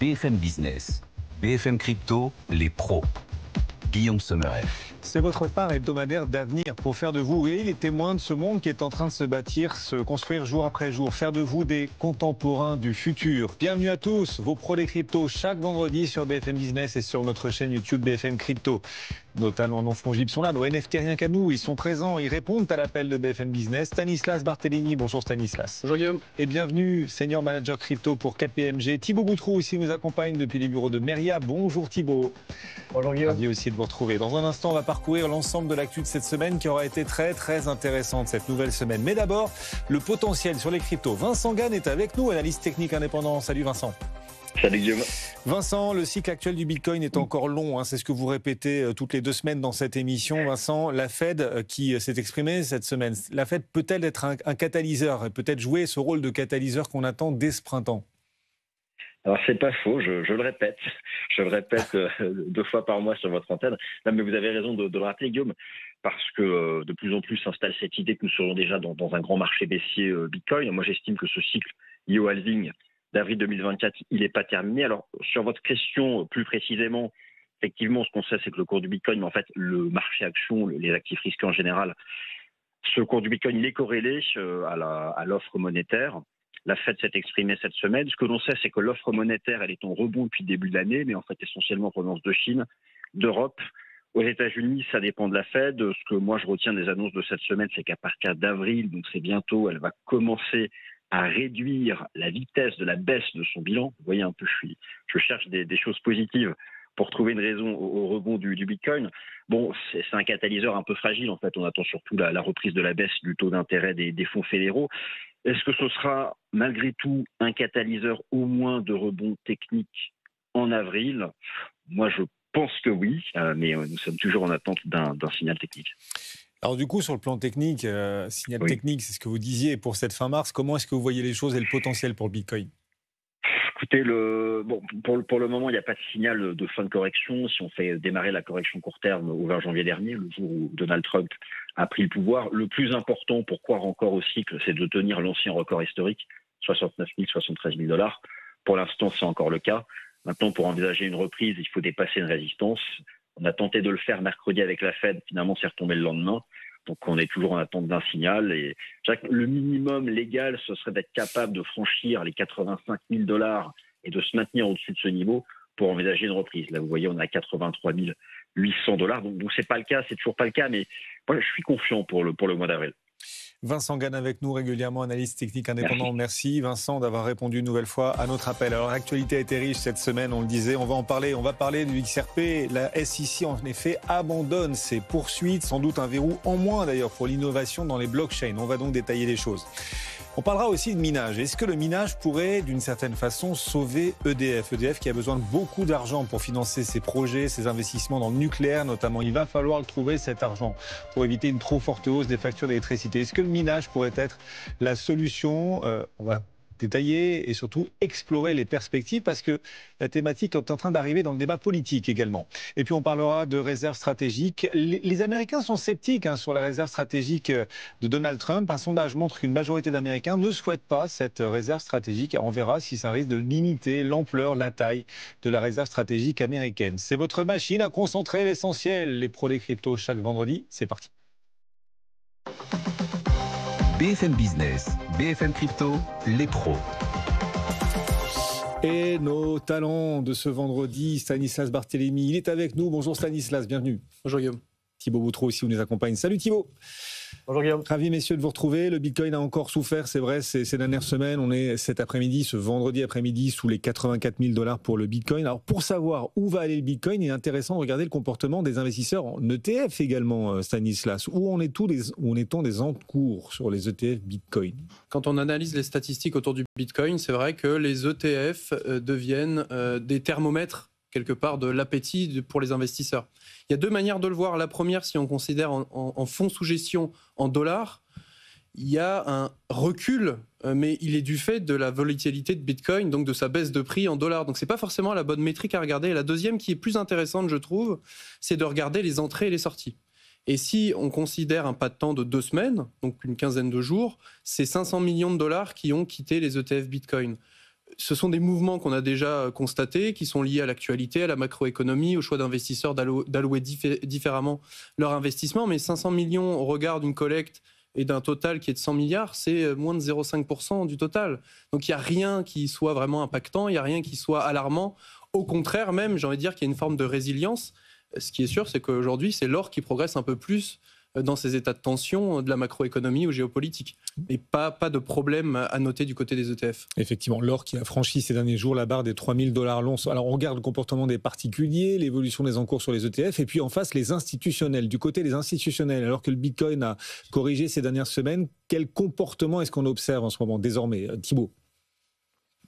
BFM Business, BFM Crypto, les pros. Guillaume Sommeret. C'est votre phare hebdomadaire d'avenir pour faire de vous les témoins de ce monde qui est en train de se bâtir, se construire jour après jour, faire de vous des contemporains du futur. Bienvenue à tous, vos pros des cryptos, chaque vendredi sur BFM Business et sur notre chaîne YouTube BFM Crypto. Nos talents non fongibles sont là, nos NFT rien qu'à nous, ils sont présents, ils répondent à l'appel de BFM Business. Stanislas Barthélémy, bonjour Stanislas. Bonjour Guillaume. Et bienvenue, Senior Manager Crypto pour KPMG. Thibaut Boutroux ici nous accompagne depuis les bureaux de Meria. Bonjour Thibaut. Bonjour Guillaume. Ravi aussi de vous retrouver. Dans un instant, on va parcourir l'ensemble de l'actu de cette semaine qui aura été très intéressante cette nouvelle semaine. Mais d'abord, le potentiel sur les cryptos. Vincent Gann est avec nous, analyste technique indépendant. Salut Vincent. Salut Guillaume. Vincent, le cycle actuel du Bitcoin est encore long, c'est ce que vous répétez toutes les 2 semaines dans cette émission. Vincent, la Fed qui s'est exprimée cette semaine, la Fed peut-elle être un catalyseur et peut-être jouer ce rôle de catalyseur qu'on attend dès ce printemps? Alors c'est pas faux, je le répète. Je le répète 2 fois par mois sur votre antenne. Non, mais vous avez raison de le rappeler Guillaume, parce que de plus en plus s'installe cette idée que nous serions déjà dans un grand marché baissier Bitcoin. Moi j'estime que ce cycle lié au halving d'avril 2024, il n'est pas terminé. Alors, sur votre question plus précisément, effectivement, ce qu'on sait, c'est que le cours du Bitcoin, mais en fait, le marché action, les actifs risqués en général, ce cours du Bitcoin, il est corrélé à l'offre monétaire. La Fed s'est exprimée cette semaine. Ce que l'on sait, c'est que l'offre monétaire, elle est en rebond depuis le début de l'année, mais en fait, essentiellement en provenance de Chine, d'Europe. Aux États-Unis, ça dépend de la Fed. Ce que moi, je retiens des annonces de cette semaine, c'est qu'à partir d'avril, donc c'est bientôt, elle va commencer à réduire la vitesse de la baisse de son bilan. Vous voyez un peu, je cherche des choses positives pour trouver une raison au rebond du Bitcoin. Bon, c'est un catalyseur un peu fragile. En fait, on attend surtout la reprise de la baisse du taux d'intérêt des fonds fédéraux. Est-ce que ce sera malgré tout un catalyseur au moins de rebond technique en avril? Moi, je pense que oui, mais nous sommes toujours en attente d'un signal technique. Alors du coup, sur le plan technique, signal technique, c'est ce que vous disiez pour cette fin mars. Comment est-ce que vous voyez les choses et le potentiel pour le Bitcoin? Écoutez, pour le moment, il n'y a pas de signal de fin de correction. Si on fait démarrer la correction court terme au 20 janvier dernier, le jour où Donald Trump a pris le pouvoir, le plus important pour croire encore au cycle, c'est de tenir l'ancien record historique, 69 000, 73 000 $. Pour l'instant, c'est encore le cas. Maintenant, pour envisager une reprise, il faut dépasser une résistance. On a tenté de le faire mercredi avec la Fed, finalement c'est retombé le lendemain. Donc on est toujours en attente d'un signal. Et le minimum légal, ce serait d'être capable de franchir les 85 000 $ et de se maintenir au-dessus de ce niveau pour envisager une reprise. Là, vous voyez, on a 83 800 $. Donc c'est pas le cas, c'est toujours pas le cas, mais moi, je suis confiant pour le mois d'avril. Vincent Gann avec nous régulièrement, analyste technique indépendant. Merci Vincent d'avoir répondu une nouvelle fois à notre appel. Alors l'actualité a été riche cette semaine, on le disait, on va en parler. On va parler du XRP. La SEC en effet abandonne ses poursuites, sans doute un verrou en moins d'ailleurs pour l'innovation dans les blockchains. On va donc détailler les choses. On parlera aussi de minage. Est-ce que le minage pourrait, d'une certaine façon, sauver EDF? EDF qui a besoin de beaucoup d'argent pour financer ses projets, ses investissements dans le nucléaire notamment. Il va falloir le trouver, cet argent, pour éviter une trop forte hausse des factures d'électricité. Est-ce que le minage pourrait être la solution? On va détailler et surtout explorer les perspectives parce que la thématique est en train d'arriver dans le débat politique également. Et puis on parlera de réserves stratégiques. Les Américains sont sceptiques sur la réserve stratégique de Donald Trump. Un sondage montre qu'une majorité d'Américains ne souhaitent pas cette réserve stratégique. On verra si ça risque de limiter l'ampleur, la taille de la réserve stratégique américaine. C'est votre machine à concentrer l'essentiel. Les pros des cryptos chaque vendredi. C'est parti. BFM Business, BFM Crypto, les pros. Et nos talents de ce vendredi, Stanislas Barthélémy, il est avec nous. Bonjour Stanislas, bienvenue. Bonjour Guillaume. Thibaut Boutroux aussi nous accompagne. Salut Thibaut. Bonjour Guillaume. Ravi messieurs de vous retrouver. Le Bitcoin a encore souffert, c'est vrai, ces dernières semaines. On est cet après-midi, ce vendredi après-midi, sous les 84 000 $ pour le Bitcoin. Alors pour savoir où va aller le Bitcoin, il est intéressant de regarder le comportement des investisseurs en ETF également, Stanislas. Où en est-on des encours sur les ETF Bitcoin? Quand on analyse les statistiques autour du Bitcoin, c'est vrai que les ETF deviennent des thermomètres quelque part de l'appétit pour les investisseurs. Il y a 2 manières de le voir. La première, si on considère en fonds sous gestion en dollars, il y a un recul, mais il est du fait de la volatilité de Bitcoin, donc de sa baisse de prix en dollars. Donc c'est pas forcément la bonne métrique à regarder. Et la deuxième, qui est plus intéressante, je trouve, c'est de regarder les entrées et les sorties. Et si on considère un pas de temps de 2 semaines, donc une quinzaine de jours, c'est 500 millions de $ qui ont quitté les ETF Bitcoin. ce sont des mouvements qu'on a déjà constatés, qui sont liés à l'actualité, à la macroéconomie, au choix d'investisseurs d'allouer différemment leur investissement. Mais 500 millions au regard d'une collecte et d'un total qui est de 100 milliards, c'est moins de 0,5% du total. Donc il n'y a rien qui soit vraiment impactant, il n'y a rien qui soit alarmant. Au contraire même, j'ai envie de dire qu'il y a une forme de résilience. Ce qui est sûr, c'est qu'aujourd'hui, c'est l'or qui progresse un peu plus dans ces états de tension de la macroéconomie ou géopolitique. Et pas de problème à noter du côté des ETF. Effectivement, l'or qui a franchi ces derniers jours la barre des $3 000 l'once. Alors on regarde le comportement des particuliers, l'évolution des encours sur les ETF, et puis en face les institutionnels. Du côté des institutionnels, alors que le Bitcoin a corrigé ces dernières semaines, quel comportement est-ce qu'on observe en ce moment désormais, Thibaut?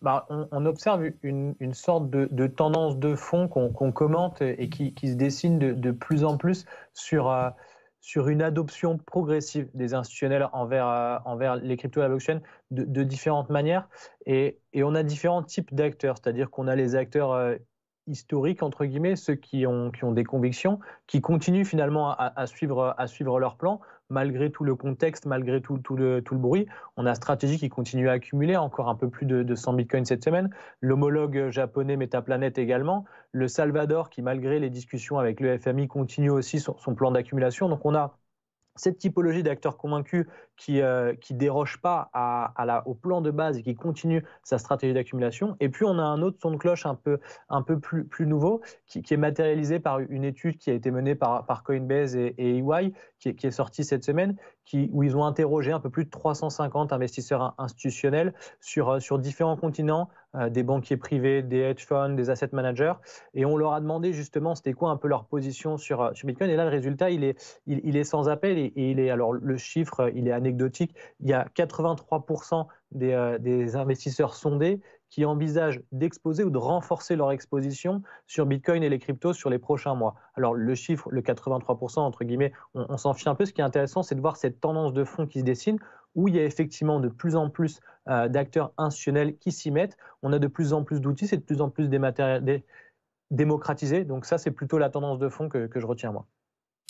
On observe une sorte de tendance de fond qu'on commente et qui se dessine de plus en plus sur une adoption progressive des institutionnels envers les cryptos et la blockchain de différentes manières. Et on a différents types d'acteurs, c'est-à-dire qu'on a les acteurs historiques, entre guillemets, ceux qui ont des convictions, qui continuent finalement à suivre leur plan, malgré tout le contexte, malgré tout le bruit. On a Strategy qui continue à accumuler encore un peu plus de 100 bitcoins cette semaine. L'homologue japonais Metaplanet également. Le Salvador qui, malgré les discussions avec le FMI, continue aussi son plan d'accumulation. Donc on a cette typologie d'acteurs convaincus qui déroge pas au plan de base et qui continue sa stratégie d'accumulation. Et puis on a un autre son de cloche un peu plus nouveau qui est matérialisé par une étude qui a été menée par Coinbase et EY qui est sortie cette semaine, où ils ont interrogé un peu plus de 350 investisseurs institutionnels sur différents continents, des banquiers privés, des hedge funds, des asset managers, et on leur a demandé justement c'était quoi un peu leur position sur Bitcoin. Et là le résultat il est sans appel et alors le chiffre il est anecdotique. Il y a 83% des investisseurs sondés qui envisagent d'exposer ou de renforcer leur exposition sur Bitcoin et les cryptos sur les prochains mois. Alors le chiffre, le 83% entre guillemets, on s'en fiche un peu. Ce qui est intéressant, c'est de voir cette tendance de fond qui se dessine, où il y a effectivement de plus en plus d'acteurs institutionnels qui s'y mettent. On a de plus en plus d'outils, c'est de plus en plus démocratisé. Donc ça, c'est plutôt la tendance de fond que je retiens moi.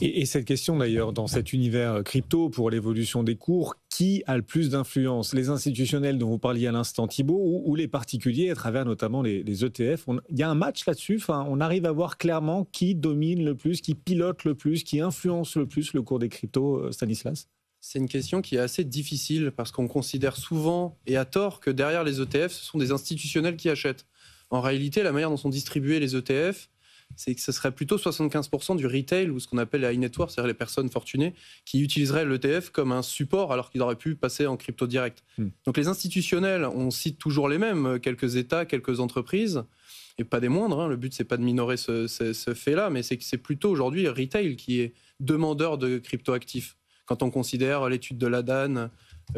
Et cette question d'ailleurs, dans cet univers crypto, pour l'évolution des cours, qui a le plus d'influence? Les institutionnels dont vous parliez à l'instant, Thibaut, ou les particuliers à travers notamment les ETF? Il y a un match là-dessus, on arrive à voir clairement qui domine le plus, qui pilote le plus, qui influence le plus le cours des cryptos, Stanislas? C'est une question qui est assez difficile parce qu'on considère souvent, et à tort, que derrière les ETF, ce sont des institutionnels qui achètent. En réalité, la manière dont sont distribués les ETF, c'est que ce serait plutôt 75% du retail, ou ce qu'on appelle la high net worth, c'est-à-dire les personnes fortunées, qui utiliseraient l'ETF comme un support alors qu'ils auraient pu passer en crypto direct. Donc les institutionnels, on cite toujours les mêmes, quelques États, quelques entreprises, et pas des moindres, le but c'est pas de minorer ce fait-là, mais c'est que c'est plutôt aujourd'hui le retail qui est demandeur de crypto-actifs. Quand on considère l'étude de l'ADAN,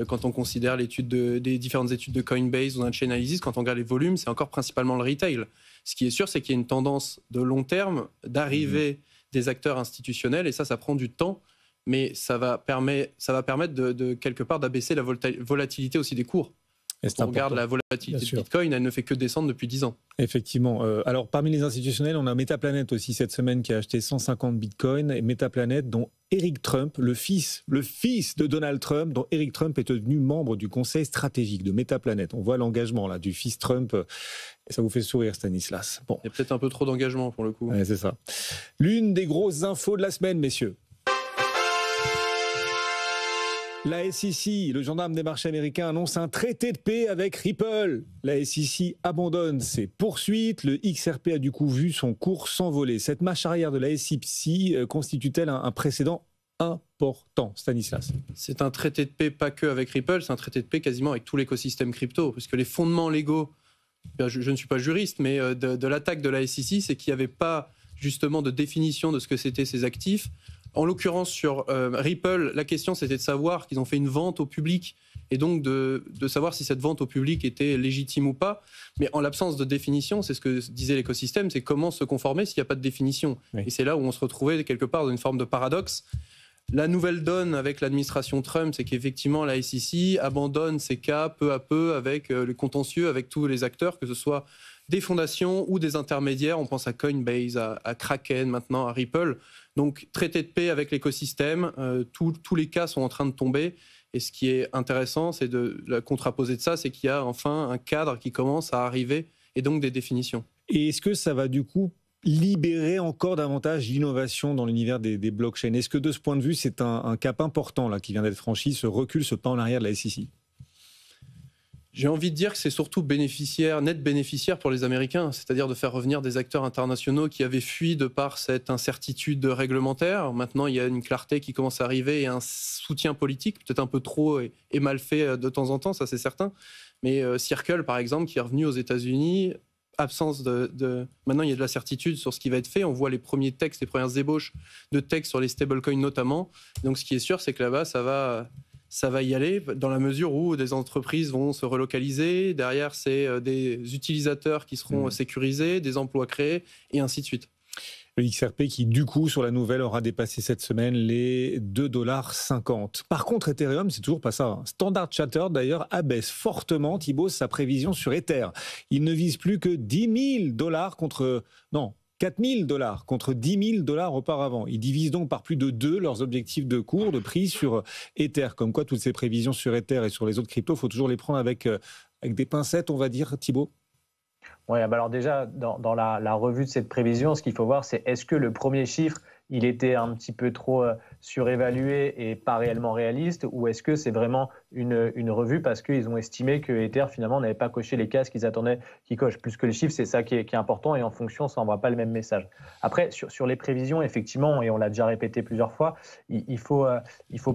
quand on considère l'étude des différentes études de Coinbase ou d'un Chainalysis, quand on regarde les volumes, c'est encore principalement le retail. Ce qui est sûr, c'est qu'il y a une tendance de long terme d'arrivée des acteurs institutionnels, et ça prend du temps, mais ça va permettre de quelque part d'abaisser la volatilité aussi des cours. Quand on regarde la volatilité de Bitcoin, elle ne fait que descendre depuis 10 ans. Effectivement. Alors, parmi les institutionnels, on a Metaplanet aussi cette semaine qui a acheté 150 bitcoins. Et Metaplanet, dont Eric Trump, le fils de Donald Trump, dont Eric Trump est devenu membre du conseil stratégique de Metaplanet. On voit l'engagement là du fils Trump. Et ça vous fait sourire, Stanislas. Bon. Il y a peut-être un peu trop d'engagement pour le coup. Ouais, c'est ça. L'une des grosses infos de la semaine, messieurs. La SEC, le gendarme des marchés américains, annonce un traité de paix avec Ripple. La SEC abandonne ses poursuites. Le XRP a du coup vu son cours s'envoler. Cette marche arrière de la SEC constitue-t-elle un précédent important, Stanislas? C'est un traité de paix pas que avec Ripple, c'est un traité de paix quasiment avec tout l'écosystème crypto. Parce que les fondements légaux, je ne suis pas juriste, mais de l'attaque de la SEC, c'est qu'il n'y avait pas justement de définition de ce que c'était ces actifs. En l'occurrence, sur Ripple, la question, c'était de savoir qu'ils ont fait une vente au public et donc de savoir si cette vente au public était légitime ou pas. Mais en l'absence de définition, c'est ce que disait l'écosystème, c'est comment se conformer s'il n'y a pas de définition. Oui. Et c'est là où on se retrouvait quelque part dans une forme de paradoxe. La nouvelle donne avec l'administration Trump, c'est qu'effectivement, la SEC abandonne ses cas peu à peu avec le contentieux, avec tous les acteurs, que ce soit des fondations ou des intermédiaires. On pense à Coinbase, à Kraken, maintenant à Ripple. Donc, traité de paix avec l'écosystème, tous les cas sont en train de tomber. Et ce qui est intéressant, c'est de la contraposer de ça, c'est qu'il y a enfin un cadre qui commence à arriver et donc des définitions. Et est-ce que ça va du coup libérer encore davantage l'innovation dans l'univers des blockchains? Est-ce que de ce point de vue, c'est un cap important là, qui vient d'être franchi, ce recul, ce pas en arrière de la SEC? J'ai envie de dire que c'est surtout net bénéficiaire pour les Américains, c'est-à-dire de faire revenir des acteurs internationaux qui avaient fui de par cette incertitude réglementaire. Maintenant, il y a une clarté qui commence à arriver et un soutien politique, peut-être un peu trop et mal fait de temps en temps, ça c'est certain. Mais Circle, par exemple, qui est revenu aux États-Unis, absence Maintenant, il y a de la certitude sur ce qui va être fait. On voit les premiers textes, les premières ébauches de textes sur les stablecoins notamment. Donc, ce qui est sûr, c'est que là-bas, ça va y aller dans la mesure où des entreprises vont se relocaliser. Derrière, c'est des utilisateurs qui seront sécurisés, des emplois créés et ainsi de suite. Le XRP qui, du coup, sur la nouvelle, aura dépassé cette semaine les 2,50 $. Par contre, Ethereum, c'est toujours pas ça. Standard Chartered, d'ailleurs, abaisse fortement, Thibaut, sa prévision sur Ether. Il ne vise plus que 10 000 $ contre... Non, 4 000 $ contre 10 000 $ auparavant. Ils divisent donc par plus de 2 leurs objectifs de cours, de prix sur Ether. Comme quoi, toutes ces prévisions sur Ether et sur les autres cryptos, il faut toujours les prendre avec des pincettes, on va dire, Thibaut. Oui, alors déjà, dans la revue de cette prévision, ce qu'il faut voir, c'est est-ce que le premier chiffre, il était un petit peu trop surévalué et pas réellement réaliste, ou est-ce que c'est vraiment une revue parce qu'ils ont estimé que Ether, finalement, n'avait pas coché les cases qu'ils attendaient qu'il coche. Plus que les chiffres, c'est ça qui est important, et en fonction, ça n'envoie pas le même message. Après, sur les prévisions, effectivement, et on l'a déjà répété plusieurs fois, il faut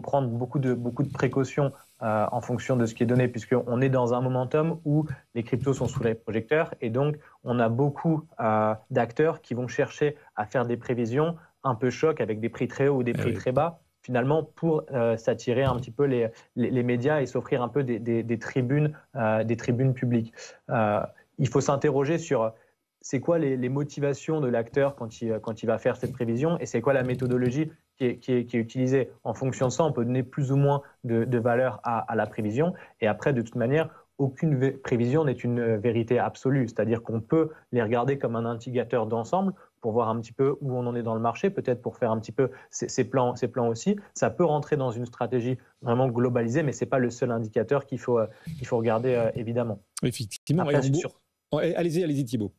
prendre beaucoup de précautions en fonction de ce qui est donné, puisqu'on est dans un momentum où les cryptos sont sous les projecteurs, et donc on a beaucoup d'acteurs qui vont chercher à faire des prévisions un peu choc avec des prix très hauts ou des prix très bas, finalement pour s'attirer un petit peu les médias et s'offrir un peu des tribunes publiques. Il faut s'interroger sur c'est quoi les motivations de l'acteur quand il va faire cette prévision, et c'est quoi la méthodologie qui est utilisée. En fonction de ça, on peut donner plus ou moins de valeur à la prévision, et après, de toute manière, aucune prévision n'est une vérité absolue, c'est-à-dire qu'on peut les regarder comme un indicateur d'ensemble pour voir un petit peu où on en est dans le marché, peut-être pour faire un petit peu ses plans aussi. Ça peut rentrer dans une stratégie vraiment globalisée, mais ce n'est pas le seul indicateur qu'il faut regarder, évidemment. Effectivement. Après, allez-y Thibaut.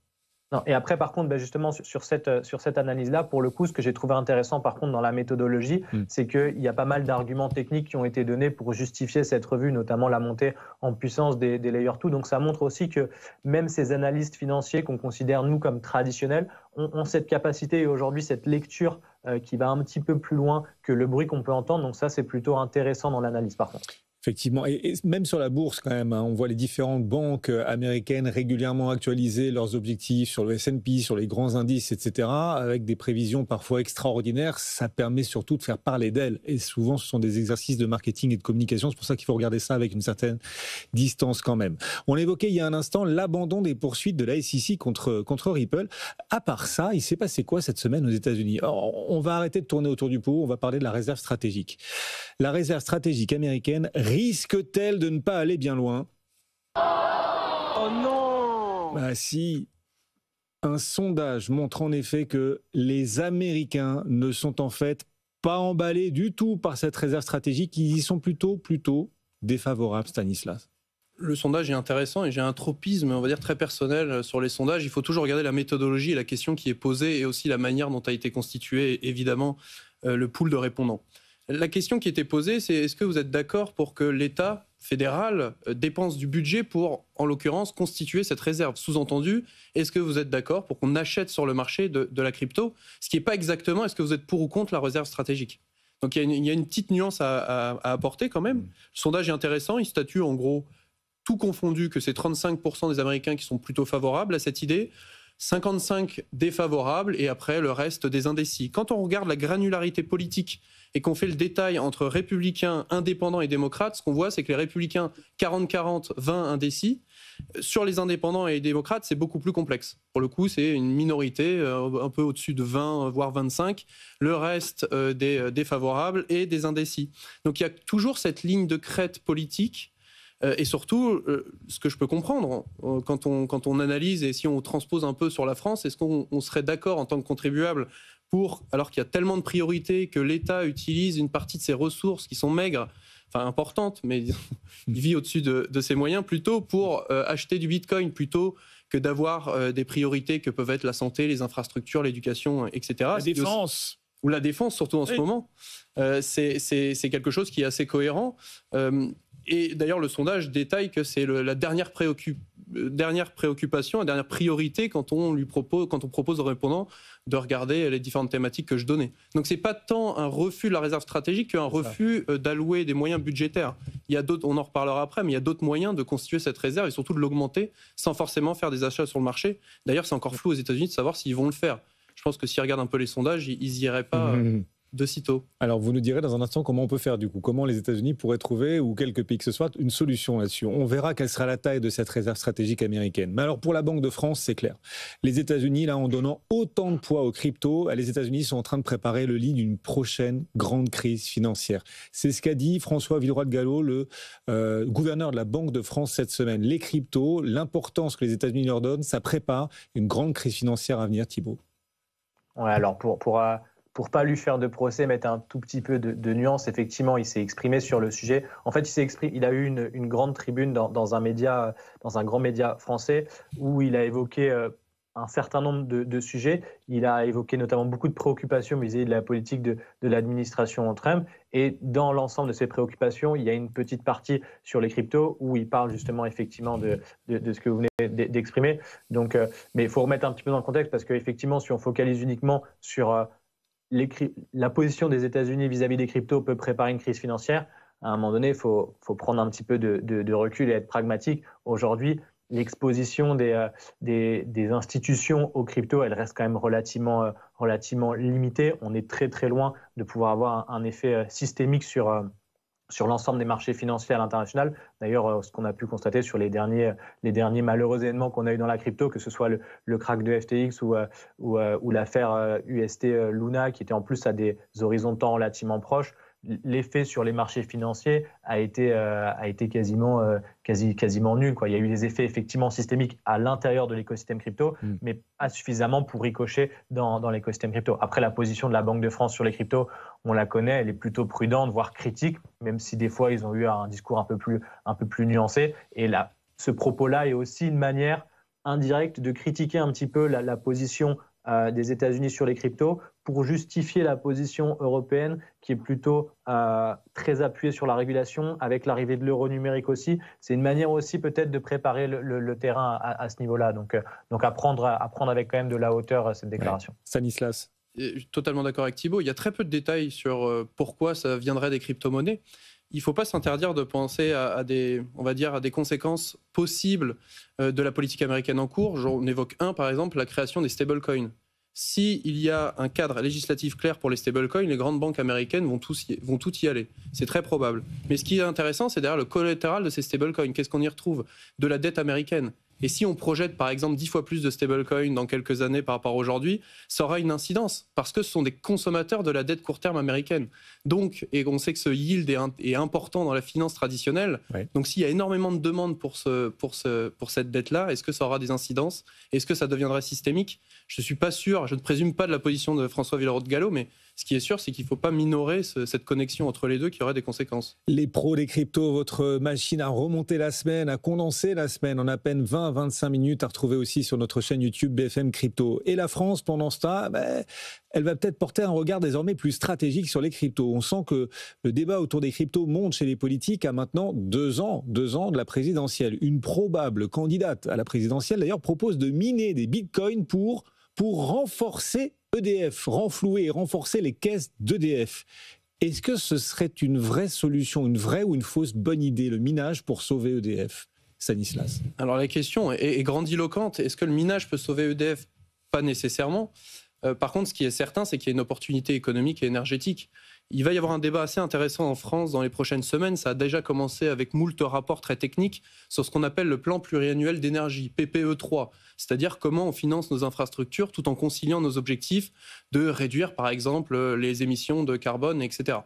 Non, et après, par contre, justement, sur cette analyse-là, pour le coup, ce que j'ai trouvé intéressant, par contre, dans la méthodologie, c'est qu'il y a pas mal d'arguments techniques qui ont été donnés pour justifier cette revue, notamment la montée en puissance des Layer 2. Donc, ça montre aussi que même ces analystes financiers qu'on considère, nous, comme traditionnels, ont cette capacité et aujourd'hui cette lecture qui va un petit peu plus loin que le bruit qu'on peut entendre. Donc, ça, c'est plutôt intéressant dans l'analyse, par contre. Effectivement, et même sur la bourse quand même, on voit les différentes banques américaines régulièrement actualiser leurs objectifs sur le S&P, sur les grands indices, etc., avec des prévisions parfois extraordinaires. Ça permet surtout de faire parler d'elles, et souvent ce sont des exercices de marketing et de communication. C'est pour ça qu'il faut regarder ça avec une certaine distance quand même. On évoquait il y a un instant l'abandon des poursuites de la SEC contre Ripple. À part ça, il s'est passé quoi cette semaine aux États-Unis? On va arrêter de tourner autour du pot, on va parler de la réserve stratégique. La réserve stratégique américaine risque-t-elle de ne pas aller bien loin? Oh non! Bah si. Un sondage montre en effet que les Américains ne sont en fait pas emballés du tout par cette réserve stratégique. Ils y sont plutôt défavorables, Stanislas. Le sondage est intéressant et j'ai un tropisme, on va dire, très personnel sur les sondages. Il faut toujours regarder la méthodologie et la question qui est posée et aussi la manière dont a été constitué, évidemment, le pool de répondants. La question qui était posée, c'est est-ce que vous êtes d'accord pour que l'État fédéral dépense du budget pour, en l'occurrence, constituer cette réserve? Sous-entendu, est-ce que vous êtes d'accord pour qu'on achète sur le marché de la crypto? Ce qui n'est pas exactement, est-ce que vous êtes pour ou contre la réserve stratégique? Donc il y a une petite nuance à apporter quand même. Le sondage est intéressant, il statue en gros, tout confondu, que c'est 35% des Américains qui sont plutôt favorables à cette idée, 55 défavorables et après le reste des indécis. Quand on regarde la granularité politique et qu'on fait le détail entre républicains, indépendants et démocrates, ce qu'on voit, c'est que les républicains, 40-40, 20 indécis. Sur les indépendants et les démocrates, c'est beaucoup plus complexe. Pour le coup, c'est une minorité, un peu au-dessus de 20, voire 25. Le reste des défavorables et des indécis. Donc il y a toujours cette ligne de crête politique. Et surtout, ce que je peux comprendre, quand on analyse et si on transpose un peu sur la France, est-ce qu'on serait d'accord en tant que contribuable alors qu'il y a tellement de priorités, que l'État utilise une partie de ses ressources qui sont maigres importante, mais il vit au-dessus de ses moyens, plutôt pour acheter du Bitcoin, plutôt que d'avoir des priorités que peuvent être la santé, les infrastructures, l'éducation, etc. La défense. Ou la défense, surtout en ce moment. C'est quelque chose qui est assez cohérent. Et d'ailleurs, le sondage détaille que c'est la dernière préoccupation, la dernière priorité quand on propose aux répondants de regarder les différentes thématiques que je donnais. Donc, ce n'est pas tant un refus de la réserve stratégique qu'un refus d'allouer des moyens budgétaires. Il y a d'autres, on en reparlera après, mais il y a d'autres moyens de constituer cette réserve et surtout de l'augmenter sans forcément faire des achats sur le marché. D'ailleurs, c'est encore flou aux États-Unis de savoir s'ils vont le faire. Je pense que s'ils regardent un peu les sondages, ils n'y iraient pas de sitôt. Alors, vous nous direz dans un instant comment on peut faire du coup, comment les États-Unis pourraient trouver, ou quelques pays que ce soit, une solution là-dessus. On verra quelle sera la taille de cette réserve stratégique américaine. Mais alors, pour la Banque de France, c'est clair. Les États-Unis, là, en donnant autant de poids aux cryptos, les États-Unis sont en train de préparer le lit d'une prochaine grande crise financière. C'est ce qu'a dit François Villeroy de Galhau, le gouverneur de la Banque de France cette semaine. Les cryptos, l'importance que les États-Unis leur donnent, ça prépare une grande crise financière à venir, Thibault. Ouais, alors pour pas lui faire de procès, mettre un tout petit peu de nuance, effectivement, il s'est exprimé sur le sujet. En fait, il a eu une grande tribune dans un média, dans un grand média français, où il a évoqué un certain nombre de sujets. Il a évoqué notamment beaucoup de préoccupations vis-à-vis de la politique de l'administration Trump. Et dans l'ensemble de ces préoccupations, il y a une petite partie sur les cryptos où il parle justement effectivement de ce que vous venez d'exprimer. Donc, mais il faut remettre un petit peu dans le contexte, parce qu'effectivement, si on focalise uniquement sur la position des États-Unis vis-à-vis des cryptos peut préparer une crise financière, à un moment donné, il faut prendre un petit peu de recul et être pragmatique. Aujourd'hui, l'exposition des institutions aux cryptos, elle reste quand même relativement limitée. On est très très loin de pouvoir avoir un effet systémique sur l'ensemble des marchés financiers à l'international. D'ailleurs, ce qu'on a pu constater sur les derniers malheureux événements qu'on a eu dans la crypto, que ce soit le crack de FTX ou l'affaire UST Luna, qui était en plus à des horizons de temps relativement proches, l'effet sur les marchés financiers a été quasiment nul, quoi. Il y a eu des effets effectivement systémiques à l'intérieur de l'écosystème crypto, mais pas suffisamment pour ricocher dans l'écosystème crypto. Après, la position de la Banque de France sur les cryptos, on la connaît, elle est plutôt prudente, voire critique, même si des fois ils ont eu un discours un peu plus nuancé. Et là, ce propos-là est aussi une manière indirecte de critiquer un petit peu la position des États-Unis sur les cryptos pour justifier la position européenne qui est plutôt très appuyée sur la régulation, avec l'arrivée de l'euro numérique aussi. C'est une manière aussi peut-être de préparer le terrain à ce niveau-là. Donc à prendre avec quand même de la hauteur cette déclaration. Ouais. Stanislas. Je suis totalement d'accord avec Thibault. Il y a très peu de détails sur pourquoi ça viendrait des crypto-monnaies. Il ne faut pas s'interdire de penser à des conséquences possibles de la politique américaine en cours. J'en évoque par exemple, la création des stablecoins. S'il y a un cadre législatif clair pour les stablecoins, les grandes banques américaines vont tout y aller. C'est très probable. Mais ce qui est intéressant, c'est derrière le collatéral de ces stablecoins. Qu'est-ce qu'on y retrouve ? De la dette américaine. Et si on projette par exemple 10 fois plus de stablecoins dans quelques années par rapport à aujourd'hui, ça aura une incidence, parce que ce sont des consommateurs de la dette court terme américaine. Donc, et on sait que ce yield est important dans la finance traditionnelle, donc s'il y a énormément de demandes pour cette dette-là, est-ce que ça aura des incidences ? Est-ce que ça deviendrait systémique ? Je ne suis pas sûr, je ne présume pas de la position de François Villeroy de Galhau, mais ce qui est sûr, c'est qu'il ne faut pas minorer cette connexion entre les deux qui aurait des conséquences. Les pros des cryptos, votre machine à remonter la semaine, à condenser la semaine en à peine 20-25 minutes, à retrouver aussi sur notre chaîne YouTube BFM Crypto. Et la France, pendant ce temps, elle va peut-être porter un regard désormais plus stratégique sur les cryptos. On sent que le débat autour des cryptos monte chez les politiques à maintenant 2 ans de la présidentielle. Une probable candidate à la présidentielle, d'ailleurs, propose de miner des bitcoins pour renforcer EDF, renflouer et renforcer les caisses d'EDF. Est-ce que ce serait une vraie solution, une vraie ou une fausse bonne idée, le minage pour sauver EDF ? Stanislas. Alors la question est grandiloquente. Est-ce que le minage peut sauver EDF ? Pas nécessairement. Par contre, ce qui est certain, c'est qu'il y a une opportunité économique et énergétique. Il va y avoir un débat assez intéressant en France dans les prochaines semaines. Ça a déjà commencé avec moult rapports très techniques sur ce qu'on appelle le plan pluriannuel d'énergie, PPE3, c'est-à-dire comment on finance nos infrastructures tout en conciliant nos objectifs de réduire, par exemple, les émissions de carbone, etc.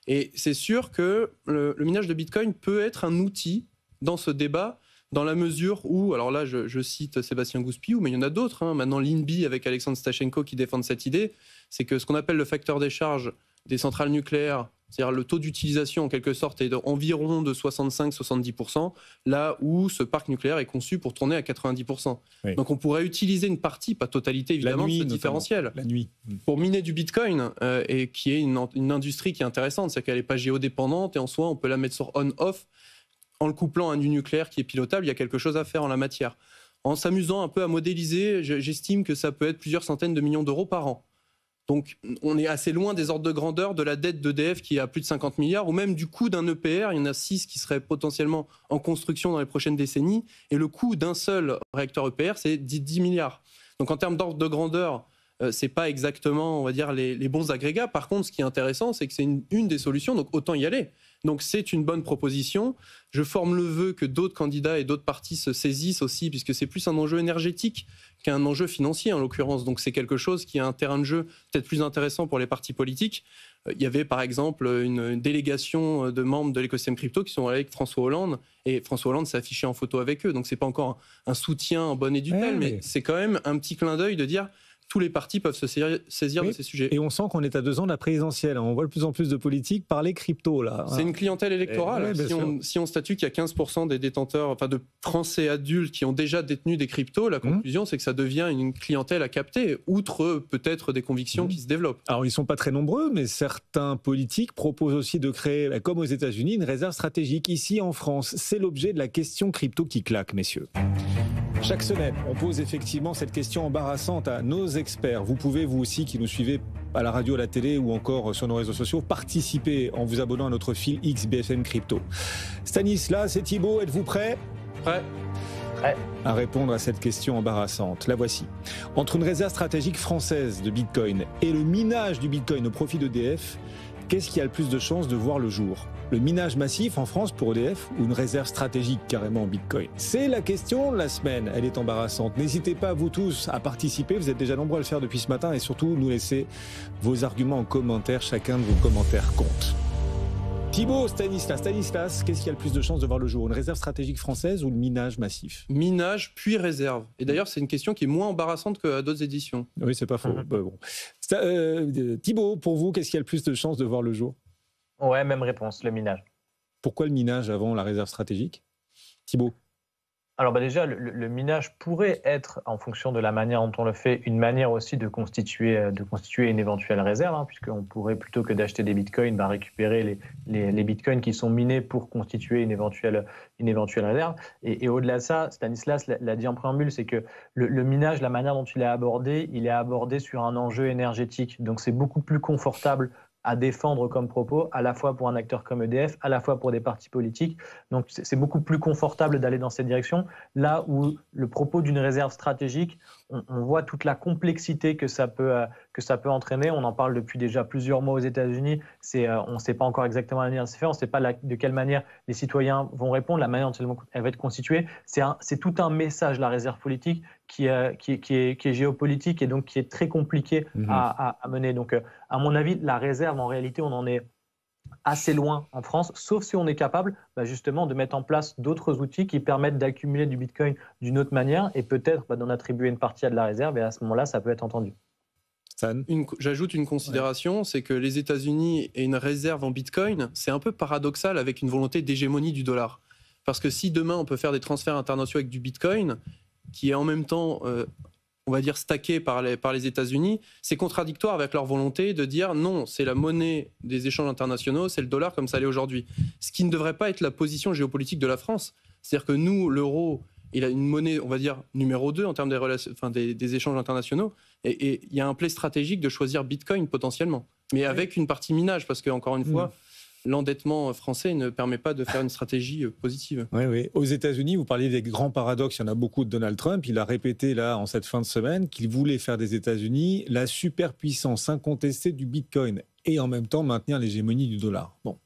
Et c'est sûr que le minage de Bitcoin peut être un outil dans ce débat, dans la mesure où, alors là je cite Sébastien Gouspillou, mais il y en a d'autres, maintenant l'INBI avec Alexandre Stachenko qui défendent cette idée, c'est que ce qu'on appelle le facteur des charges des centrales nucléaires C'est-à-dire le taux d'utilisation, en quelque sorte, est environ de 65-70%, là où ce parc nucléaire est conçu pour tourner à 90%. Oui. Donc on pourrait utiliser une partie, pas totalité évidemment, de ce différentiel. La nuit. Pour miner du Bitcoin, et qui est une industrie qui est intéressante, c'est qu'elle n'est pas géodépendante, et en soi, on peut la mettre sur on-off. En le couplant à du nucléaire qui est pilotable, il y a quelque chose à faire en la matière. En s'amusant un peu à modéliser, j'estime que ça peut être plusieurs centaines de millions d'euros par an. Donc, on est assez loin des ordres de grandeur de la dette d'EDF qui est à plus de 50 milliards, ou même du coût d'un EPR. Il y en a 6 qui seraient potentiellement en construction dans les prochaines décennies. Et le coût d'un seul réacteur EPR, c'est 10 milliards. Donc, en termes d'ordre de grandeur, c'est pas exactement, on va dire, les bons agrégats. Par contre, ce qui est intéressant, c'est que c'est une des solutions, donc autant y aller. Donc c'est une bonne proposition. Je forme le vœu que d'autres candidats et d'autres partis se saisissent aussi, puisque c'est plus un enjeu énergétique qu'un enjeu financier en l'occurrence. Donc c'est quelque chose qui a un terrain de jeu peut-être plus intéressant pour les partis politiques. Il y avait par exemple une délégation de membres de l'écosystème crypto qui sont allés avec François Hollande, et François Hollande s'est affiché en photo avec eux. Donc c'est pas encore un soutien en bonne et due telle, mais c'est quand même un petit clin d'œil de dire tous les partis peuvent se saisir de ces sujets. Et on sent qu'on est à 2 ans de la présidentielle. On voit de plus en plus de politiques parler crypto, là. C'est une clientèle électorale. Si on statue qu'il y a 15% des détenteurs, enfin de Français adultes qui ont déjà détenu des cryptos, la conclusion, c'est que ça devient une clientèle à capter, outre peut-être des convictions qui se développent. Alors, ils ne sont pas très nombreux, mais certains politiques proposent aussi de créer, comme aux États-Unis, une réserve stratégique. Ici, en France, c'est l'objet de la question crypto qui claque, messieurs. Chaque semaine, on pose effectivement cette question embarrassante à nos experts. Vous pouvez, vous aussi, qui nous suivez à la radio, à la télé ou encore sur nos réseaux sociaux, participer en vous abonnant à notre fil X BFM Crypto. Stanislas et Thibaut, êtes-vous prêts ? Prêt. À répondre à cette question embarrassante. La voici. Entre une réserve stratégique française de Bitcoin et le minage du Bitcoin au profit d'EDF, qu'est-ce qui a le plus de chances de voir le jour ? Le minage massif en France pour EDF ou une réserve stratégique carrément en Bitcoin ? C'est la question de la semaine, elle est embarrassante. N'hésitez pas, vous tous, à participer, vous êtes déjà nombreux à le faire depuis ce matin, et surtout, nous laissez vos arguments en commentaire, chacun de vos commentaires compte. Thibaut, Stanislas, qu'est-ce qui a le plus de chances de voir le jour ? Une réserve stratégique française ou le minage massif ? Minage, puis réserve. Et d'ailleurs, c'est une question qui est moins embarrassante qu'à d'autres éditions. Oui, c'est pas faux. Bon. Thibaut, pour vous, qu'est-ce qui a le plus de chances de voir le jour ? Ouais, même réponse, le minage. Pourquoi le minage avant la réserve stratégique ? Thibaut ? Alors déjà, le minage pourrait être, en fonction de la manière dont on le fait, une manière aussi de constituer une éventuelle réserve, puisqu'on pourrait, plutôt que d'acheter des bitcoins, récupérer les bitcoins qui sont minés pour constituer une éventuelle réserve. Et au-delà de ça, Stanislas l'a dit en préambule, c'est que le minage, la manière dont il est abordé sur un enjeu énergétique. Donc c'est beaucoup plus confortable à défendre comme propos, à la fois pour un acteur comme EDF, à la fois pour des partis politiques. Donc c'est beaucoup plus confortable d'aller dans cette direction, là où le propos d'une réserve stratégique, on voit toute la complexité que ça peut entraîner. On en parle depuis déjà plusieurs mois aux États-Unis. On ne sait pas encore exactement la manière de se faire, on ne sait pas de quelle manière les citoyens vont répondre, la manière dont elle va être constituée. C'est tout un message, la réserve politique, qui est géopolitique et donc qui est très compliqué à mener. Donc, à mon avis, la réserve, en réalité, on en est assez loin en France, sauf si on est capable justement de mettre en place d'autres outils qui permettent d'accumuler du Bitcoin d'une autre manière et peut-être d'en attribuer une partie à de la réserve, et à ce moment-là, ça peut être entendu. J'ajoute une considération, c'est que les États-Unis et une réserve en Bitcoin, c'est un peu paradoxal avec une volonté d'hégémonie du dollar. Parce que si demain on peut faire des transferts internationaux avec du Bitcoin, qui est en même temps, on va dire, stacké par les États-Unis, c'est contradictoire avec leur volonté de dire non, c'est la monnaie des échanges internationaux, c'est le dollar comme ça l'est aujourd'hui. Ce qui ne devrait pas être la position géopolitique de la France. C'est-à-dire que nous, l'euro, il a une monnaie, on va dire, numéro 2 en termes des échanges internationaux. Et il y a un play stratégique de choisir Bitcoin potentiellement. Mais avec une partie minage, parce qu'encore une fois, l'endettement français ne permet pas de faire une stratégie positive. Oui. Aux États-Unis, vous parliez des grands paradoxes. Il y en a beaucoup de Donald Trump. Il a répété là, en cette fin de semaine, qu'il voulait faire des États-Unis la superpuissance incontestée du Bitcoin et en même temps maintenir l'hégémonie du dollar. Bon,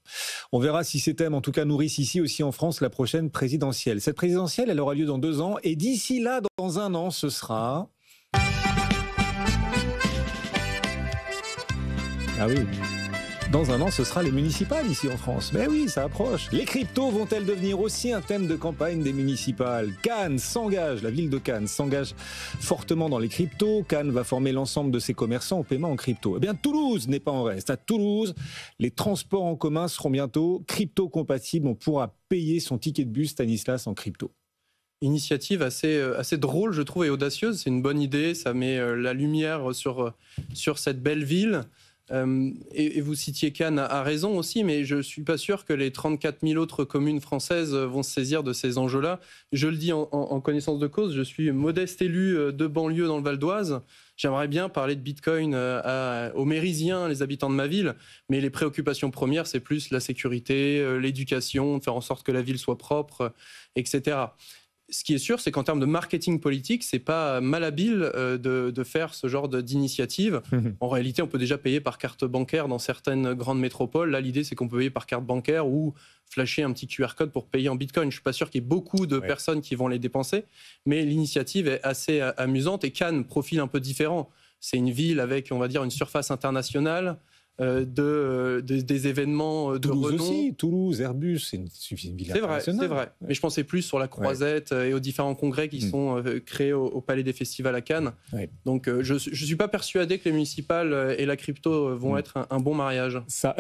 on verra si ces thèmes, en tout cas, nourrissent ici aussi en France la prochaine présidentielle. Cette présidentielle, elle aura lieu dans 2 ans. Et d'ici là, dans 1 an, ce sera... Ah oui. Dans un an, ce sera les municipales ici en France. Mais oui, ça approche. Les cryptos vont-elles devenir aussi un thème de campagne des municipales ? Cannes s'engage, la ville de Cannes s'engage fortement dans les cryptos. Cannes va former l'ensemble de ses commerçants au paiement en crypto. Eh bien, Toulouse n'est pas en reste. À Toulouse, les transports en commun seront bientôt crypto-compatibles. On pourra payer son ticket de bus Stanislas en crypto. Initiative assez drôle, je trouve, et audacieuse. C'est une bonne idée, ça met la lumière sur cette belle ville. Et vous citiez Cannes à raison aussi, mais je ne suis pas sûr que les 34 000 autres communes françaises vont se saisir de ces enjeux-là. Je le dis en connaissance de cause, je suis modeste élu de banlieue dans le Val d'Oise. J'aimerais bien parler de Bitcoin aux Mérisiens, les habitants de ma ville, mais les préoccupations premières, c'est plus la sécurité, l'éducation, de faire en sorte que la ville soit propre, etc. Ce qui est sûr, c'est qu'en termes de marketing politique, c'est pas malhabile de faire ce genre d'initiative. En réalité, on peut déjà payer par carte bancaire dans certaines grandes métropoles. Là, l'idée, c'est qu'on peut payer par carte bancaire ou flasher un petit QR code pour payer en Bitcoin. Je suis pas sûr qu'il y ait beaucoup de personnes qui vont les dépenser, mais l'initiative est assez amusante. Et Cannes, profil un peu différent. C'est une ville avec, on va dire, une surface internationale. Des événements de Toulouse renom. aussi, Toulouse, Airbus, c'est une ville internationale. C'est vrai. Mais je pensais plus sur la Croisette et aux différents congrès qui sont créés au Palais des Festivals à Cannes. Ouais. Donc je ne suis pas persuadé que les municipales et la crypto vont être un bon mariage. Ça,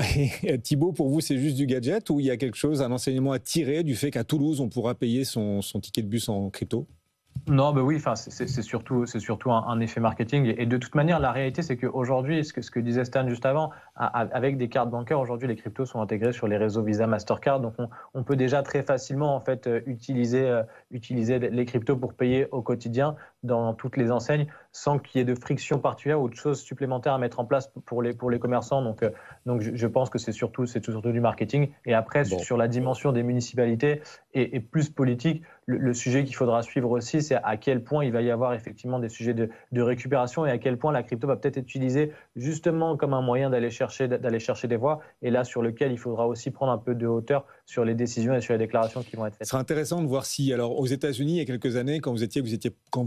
Thibaut, pour vous, c'est juste du gadget ou il y a quelque chose, un enseignement à tirer du fait qu'à Toulouse, on pourra payer son ticket de bus en crypto ? Non, bah oui, c'est surtout un effet marketing. Et de toute manière, la réalité, c'est qu'aujourd'hui, ce que disait Stan juste avant, avec des cartes bancaires, aujourd'hui, les cryptos sont intégrés sur les réseaux Visa, Mastercard. Donc, on peut déjà très facilement en fait utiliser les cryptos pour payer au quotidien dans toutes les enseignes, sans qu'il y ait de friction particulière ou de choses supplémentaires à mettre en place pour les commerçants. Donc, je pense que c'est surtout du marketing. Et après, sur la dimension des municipalités et plus politique, le sujet qu'il faudra suivre aussi, c'est à quel point il va y avoir effectivement des sujets de récupération et à quel point la crypto va peut-être être utilisée justement comme un moyen d'aller chercher des voix. Et là, sur lequel il faudra aussi prendre un peu de hauteur sur les décisions et sur les déclarations qui vont être faites. Ce sera intéressant de voir si, alors aux États-Unis, il y a quelques années, quand vous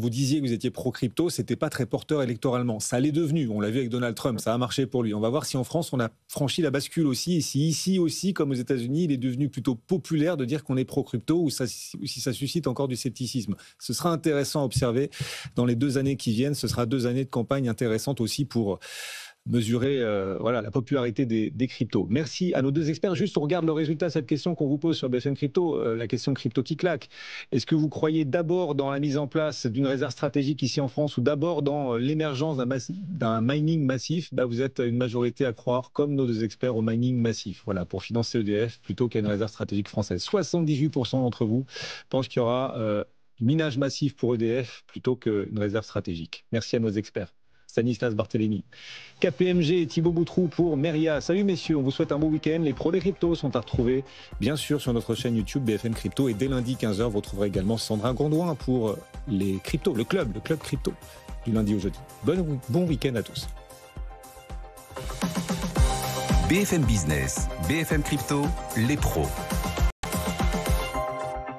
disiez que vous étiez pro-crypto, c'était pas très porteur électoralement. Ça l'est devenu. On l'a vu avec Donald Trump. Ça a marché pour lui. On va voir si en France, on a franchi la bascule aussi et si ici aussi, comme aux États-Unis, il est devenu plutôt populaire de dire qu'on est pro-crypto ou si ça suscite encore du scepticisme. Ce sera intéressant à observer dans les 2 années qui viennent. Ce sera 2 années de campagne intéressantes aussi pour mesurer la popularité des cryptos. Merci à nos 2 experts. Juste, on regarde le résultat de cette question qu'on vous pose sur BFM Crypto, la question crypto qui claque. Est-ce que vous croyez d'abord dans la mise en place d'une réserve stratégique ici en France ou d'abord dans l'émergence d'un mining massif ? Vous êtes une majorité à croire, comme nos 2 experts, au mining massif, pour financer EDF plutôt qu'à une réserve stratégique française. 78% d'entre vous pensent qu'il y aura minage massif pour EDF plutôt qu'une réserve stratégique. Merci à nos experts. Stanislas Barthélémy, KPMG et Thibaut Boutroux pour Meria. Salut messieurs, on vous souhaite un bon week-end. Les pros des cryptos sont à retrouver bien sûr sur notre chaîne YouTube BFM Crypto et dès lundi 15h, vous retrouverez également Sandra Gondouin pour les cryptos, le club crypto du lundi au jeudi. Bon week-end à tous. BFM Business, BFM Crypto, les pros.